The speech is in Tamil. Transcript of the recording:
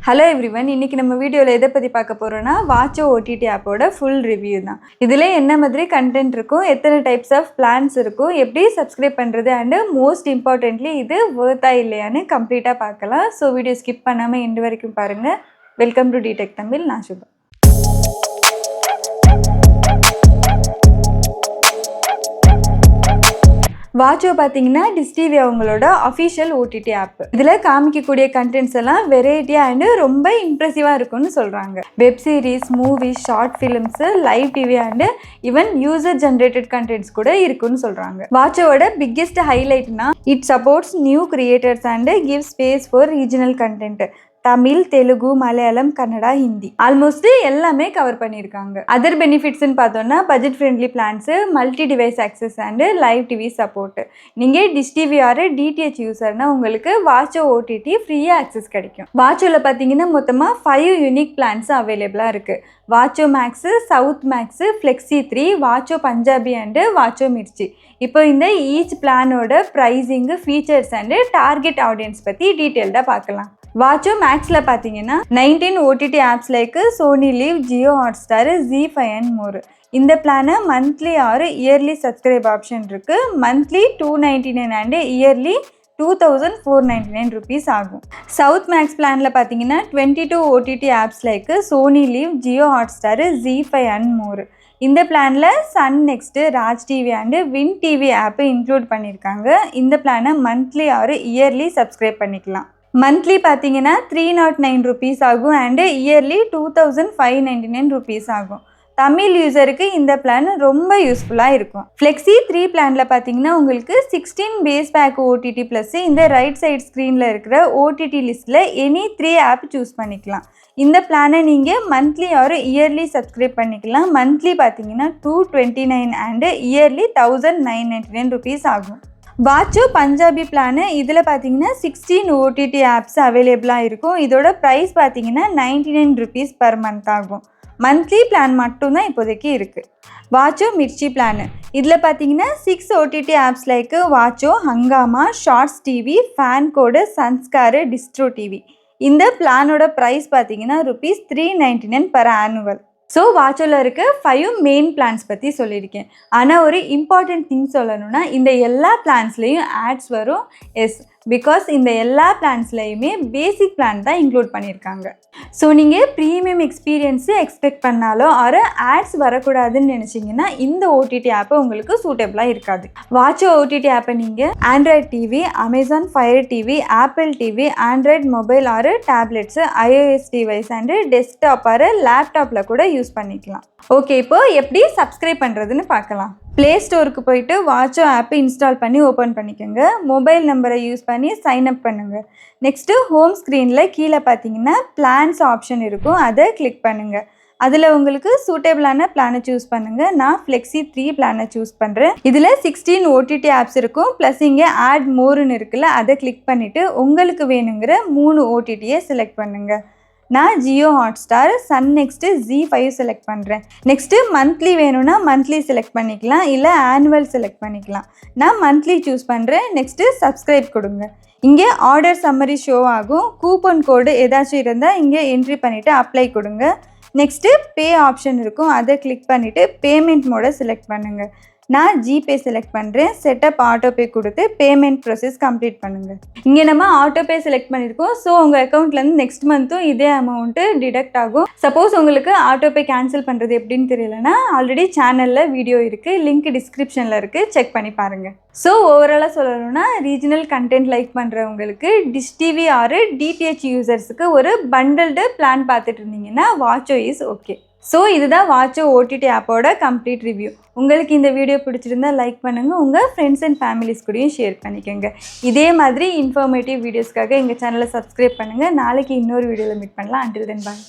Hello everyone, இன்னைக்கு நம்ம வீடியோல எதை பத்தி பார்க்க போறோம்னா வாட்சோ ஓடிடி ஆப்போட ஃபுல் ரிவ்யூ தான். இதுல என்ன மாதிரி கண்டென்ட் இருக்கும், எத்தனை டைப்ஸ் ஆஃப் பிளான்ஸ் இருக்கும், எப்படி சப்ஸ்கிரைப் பண்றது அண்ட் மோஸ்ட் இம்பார்ட்டன்ட்லி இது வர்த்தா இல்லையான்னு கம்ப்ளீட்டா பார்க்கலாம். ஸோ வீடியோ ஸ்கிப் பண்ணாம எண்ட் வரைக்கும் பாருங்க. வெல்கம் டு டிடெக் தமிழ். நான் சுபா. வாட்சோ பார்த்தீங்கன்னா டிஷ் டிவி அவங்களோட அஃபிஷியல் ஓடிடி ஆப். இதில் காமிக்கக்கூடிய கண்டென்ட்ஸ் எல்லாம் வெரைட்டியாக அண்டு ரொம்ப இம்ப்ரெசிவாக இருக்கும்னு சொல்கிறாங்க. Web series, movies, short films, live TV and even user generated contents கூட இருக்குன்னு சொல்கிறாங்க. வாட்சோட பிக்கெஸ்ட் ஹைலைட்னா it supports new creators and give space for regional content. Tamil, Telugu, Malayalam, Kannada, Hindi almost எல்லாமே கவர் பண்ணியிருக்காங்க. அதர் பெனிஃபிட்ஸ்ன்னு பார்த்தோம்னா budget friendly plans, multi device access and live TV support. நீங்கள் டிஷ் டிவி ஆர் டிடிஹெச் யூசர்னா உங்களுக்கு வாட்சோ ஓடிடி ஃப்ரீயாக ஆக்சஸ் கிடைக்கும். வாட்சோவில் பார்த்தீங்கன்னா மொத்தமாக 5 யூனிக் பிளான்ஸ் அவைலபிளாக இருக்குது. Watcho Max, South Max, flexi 3, Watcho Punjabi and Watcho Mirchi. இப்போ இந்த ஈச் பிளானோட pricing, features and target audience பற்றி டீட்டெயில்டாக பார்க்கலாம். வாட்சோ மேக்ஸில் பார்த்தீங்கன்னா 19 OTT apps like Sony Liv, Jio Hotstar, ZEE5 and more. இந்த பிளானை monthly or yearly subscribe option இருக்குது. மந்த்லி $299 அண்டு இயர்லி $2,499 ஆகும். சவுத் மேக்ஸ் பிளானில் பார்த்தீங்கன்னா 22 OTT apps like Sony Liv, Jio Hotstar, ZEE5 and more. இந்த பிளானில் Sun next, Raj TV and Win TV app include பண்ணியிருக்காங்க. இந்த பிளானை மந்த்லி ஆர் இயர்லி சப்ஸ்கிரைப் பண்ணிக்கலாம். மந்த்லி பார்த்தீங்கன்னா $309 ஆகும் அண்டு இயர்லி $2,599 ஆகும். தமிழ் யூசருக்கு இந்த பிளான் ரொம்ப யூஸ்ஃபுல்லாக இருக்கும். ஃப்ளெக்ஸி 3 பிளானில் பார்த்தீங்கன்னா உங்களுக்கு 16 பேஸ் பேக் ஓடிடி ப்ளஸ் இந்த ரைட் சைட் ஸ்க்ரீனில் இருக்கிற ஓடிடி லிஸ்ட்டில் எனி 3 ஆப் சூஸ் பண்ணிக்கலாம். இந்த பிளானை நீங்கள் மந்த்லி ஆர் இயர்லி சப்ஸ்கிரைப் பண்ணிக்கலாம். மந்த்லி பார்த்தீங்கன்னா $229 அண்டு இயர்லி $1,999 ஆகும். வாட்சோ பஞ்சாபி பிளானு இதில் பார்த்தீங்கன்னா 16 ஓடிடி ஆப்ஸ் அவைலபிளாக இருக்கும். இதோட ப்ரைஸ் பார்த்தீங்கன்னா $99 பர் மந்த் ஆகும். மந்த்லி பிளான் மட்டும்தான் இப்போதைக்கு இருக்குது. வாட்சோ மிர்ச்சி பிளானு இதில் பார்த்தீங்கன்னா 6 OTT apps like Watcho, Hungama, Shorts TV, Fan Code, Sanskar, Distro TV. இந்த பிளானோட ப்ரைஸ் பார்த்தீங்கன்னா $399 பர் ஆனுவல். ஸோ வாட்சோவில் இருக்க 5 மெயின் பிளான்ஸ் பற்றி சொல்லியிருக்கேன். ஆனால் ஒரு இம்பார்ட்டன்ட் திங் சொல்லணும்னா இந்த எல்லா பிளான்ஸ்லேயும் ஆட்ஸ் வரும். எஸ், பிகாஸ் இந்த எல்லா பிளான்ஸ்லையுமே பேசிக் பிளான் தான் இன்க்ளூட் பண்ணியிருக்காங்க. ஸோ நீங்கள் ப்ரீமியம் எக்ஸ்பீரியன்ஸு எக்ஸ்பெக்ட் பண்ணாலோ ஆர் ஆட்ஸ் வரக்கூடாதுன்னு நினச்சிங்கன்னா இந்த ஓடிடி ஆப்பை உங்களுக்கு சூட்டபிளாக இருக்காது. வாட்சோ ஓடிடி ஆப்பை நீங்கள் Android TV, Amazon Fire TV, Apple TV, Android mobile or tablets, iOS device and desktop or லேப்டாப்பில் கூட யூஸ் பண்ணிக்கலாம். ஓகே, இப்போ எப்படி சப்ஸ்கிரைப் பண்ணுறதுன்னு பார்க்கலாம். ப்ளே ஸ்டோருக்கு போயிட்டு வாட்சோ ஆப்பை இன்ஸ்டால் பண்ணி ஓப்பன் பண்ணிக்கோங்க. மொபைல் நம்பரை யூஸ் பண்ணி சைன்அப் பண்ணுங்கள். நெக்ஸ்ட்டு ஹோம் ஸ்க்ரீனில் கீழே பார்த்தீங்கன்னா பிளான்ஸ் ஆப்ஷன் இருக்கும், அதை கிளிக் பண்ணுங்கள். அதில் உங்களுக்கு சூட்டபிளான பிளானை சூஸ் பண்ணுங்கள். நான் ஃப்ளெக்ஸி 3 பிளானை சூஸ் பண்ணுறேன். இதில் 16 ஓடிடி ஆப்ஸ் இருக்கும், ப்ளஸ் இங்கே ஆட் மோர்னு இருக்குல்ல, அதை கிளிக் பண்ணிவிட்டு உங்களுக்கு வேணுங்கிற 3 ஓடிடியை செலக்ட் பண்ணுங்கள். நான் Jio Hotstar, Sun next, ZEE5 select பண்ணுறேன். நெக்ஸ்ட்டு மந்த்லி வேணும்னா மந்த்லி செலக்ட் பண்ணிக்கலாம், இல்லை ஆனுவல் செலக்ட் பண்ணிக்கலாம். நான் மந்த்லி சூஸ் பண்ணுறேன். நெக்ஸ்ட்டு சப்ஸ்கிரைப் கொடுங்க. இங்கே ஆர்டர் சம்மரி ஷோ ஆகும். கூப்பன் கோடு ஏதாச்சும் இருந்தால் இங்கே என்ட்ரி பண்ணிவிட்டு அப்ளை கொடுங்க. நெக்ஸ்ட்டு பே ஆப்ஷன் இருக்கும், அதை கிளிக் பண்ணிவிட்டு பேமெண்ட் மோடை செலக்ட் பண்ணுங்கள். நான் ஜிபே செலக்ட் பண்ணுறேன். செட்டப் ஆட்டோபே கொடுத்து பேமெண்ட் ப்ரொசஸ் கம்ப்ளீட் பண்ணுங்கள். இங்கே நம்ம ஆட்டோபே செலக்ட் பண்ணியிருக்கோம். ஸோ உங்கள் அக்கௌண்ட்லேருந்து நெக்ஸ்ட் மந்த்தும் இதே அமௌண்ட்டு டிடக்ட் ஆகும். சப்போஸ் உங்களுக்கு ஆட்டோபே கேன்சல் பண்ணுறது எப்படின்னு தெரியலனா ஆல்ரெடி சேனலில் வீடியோ இருக்குது, லிங்க் டிஸ்கிரிப்ஷனில் இருக்குது, செக் பண்ணி பாருங்கள். ஸோ ஓவராலாக சொல்லணும்னா ரீஜனல் கண்டென்ட் லைக் பண்ணுறவங்களுக்கு, டிஷ் டிவி ஆர் டிடிஹெச் யூசர்ஸுக்கு ஒரு பண்டல்டு பிளான் பார்த்துட்டு இருந்தீங்கன்னா வாட்சோ இஸ் ஓகே. ஸோ இதுதான் வாட்சோ ஓடிடி ஆப்போட கம்ப்ளீட் ரிவ்யூ. உங்களுக்கு இந்த வீடியோ பிடிச்சிருந்தா லைக் பண்ணுங்கள், உங்கள் ஃப்ரெண்ட்ஸ் அண்ட் ஃபேமிலிஸ் கூடயும் ஷேர் பண்ணிக்கோங்க. இதே மாதிரி இன்ஃபர்மேட்டிவ் வீடியோஸ்க்காக எங்கள் சேனலை சப்ஸ்கிரைப் பண்ணுங்கள். நாளைக்கு இன்னொரு வீடியோவில் மீட் பண்ணலாம். அண்டில் தென் பாய்.